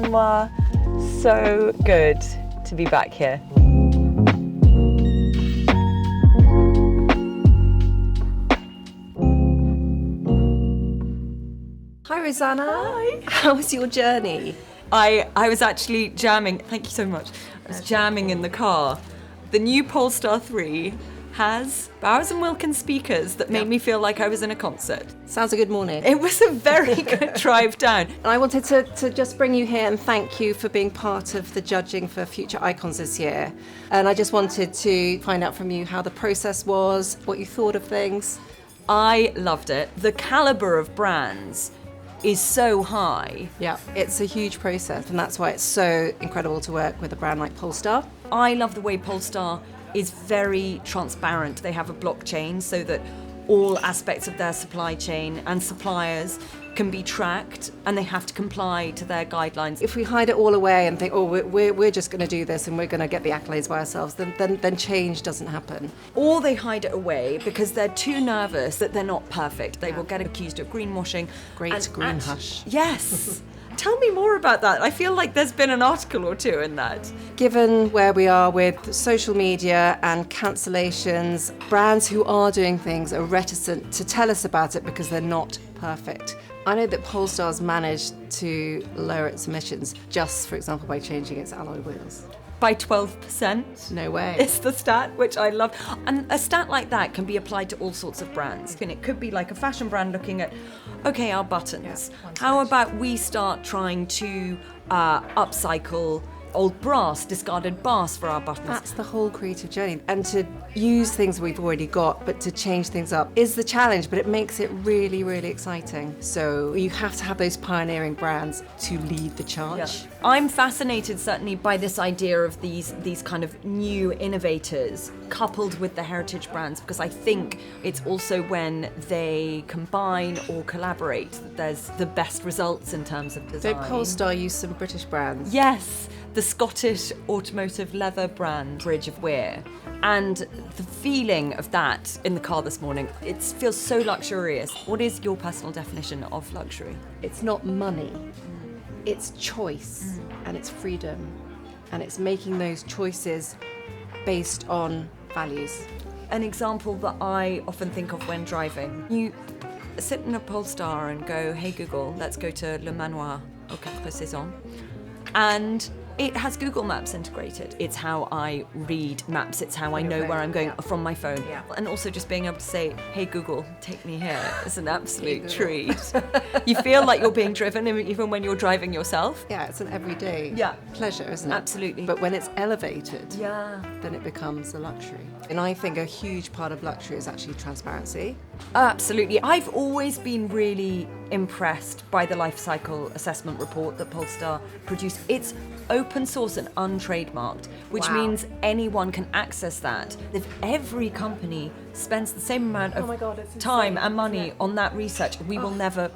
Manoir. So good to be back here. Hi Rosanna. Hi. How was your journey? I was actually jamming, thank you so much. I was jamming in the car. The new Polestar 3 has Bowers & Wilkins speakers that made me feel like I was in a concert. Sounds a good morning. It was a very good drive down. And I wanted to just bring you here and thank you for being part of the judging for Future Icons this year. And I just wanted to find out from you how the process was, what you thought of things. I loved it. The caliber of brands is so high. Yeah, it's a huge process, and that's why it's so incredible to work with a brand like Polestar. I love the way Polestar is very transparent. They have a blockchain so that all aspects of their supply chain and suppliers can be tracked, and they have to comply to their guidelines. If we hide it all away and think, oh, we're just going to do this and we're going to get the accolades by ourselves, then change doesn't happen. Or they hide it away because they're too nervous that they're not perfect. They will get accused of greenwashing. Great green hush. Yes. Tell me more about that. I feel like there's been an article or two in that. Given where we are with social media and cancellations, brands who are doing things are reticent to tell us about it because they're not perfect. I know that Polestar's managed to lower its emissions just, for example, by changing its alloy wheels. By 12%. No way. It's the stat, which I love. And a stat like that can be applied to all sorts of brands. And it could be like a fashion brand looking at, okay, our buttons. How about we start trying to upcycle old brass, discarded brass for our buttons? That's the whole creative journey. And to use things we've already got, but to change things up is the challenge, but it makes it really, really exciting. So you have to have those pioneering brands to lead the charge. Yeah. I'm fascinated certainly by this idea of these kind of new innovators coupled with the heritage brands, because I think it's also when they combine or collaborate that there's the best results in terms of design. So Polestar used some British brands. Yes, the Scottish automotive leather brand Bridge of Weir. And the feeling of that in the car this morning, it feels so luxurious. What is your personal definition of luxury? It's not money, it's choice and it's freedom. And it's making those choices based on values. An example that I often think of when driving, you sit in a Polestar and go, hey Google, let's go to Le Manoir aux Quatre Saisons. And it has Google Maps integrated. It's how I read maps. It's how I know where I'm going from my phone. Yeah. And also just being able to say, hey Google, take me here is an absolute treat. You feel like you're being driven even when you're driving yourself. Yeah, it's an everyday pleasure, isn't it? Absolutely. But when it's elevated, then it becomes a luxury. And I think a huge part of luxury is actually transparency. Absolutely. I've always been really impressed by the life cycle assessment report that Polestar produced. It's open source and untrademarked, which means anyone can access that. If every company spends the same amount of time and money on that research, we will never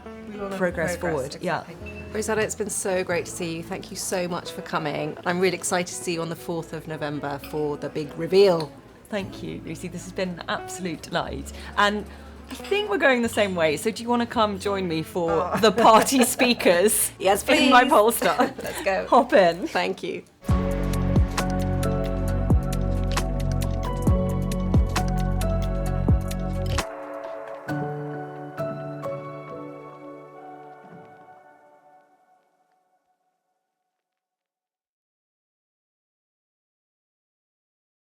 progress forward. Exactly. Yeah. Rosanna, it's been so great to see you. Thank you so much for coming. I'm really excited to see you on the 4th of November for the big reveal. Thank you, Lucy. This has been an absolute delight. And I think we're going the same way. So do you want to come join me for the party speakers? Yes, please. In my Polestar. Let's go. Hop in. Thank you.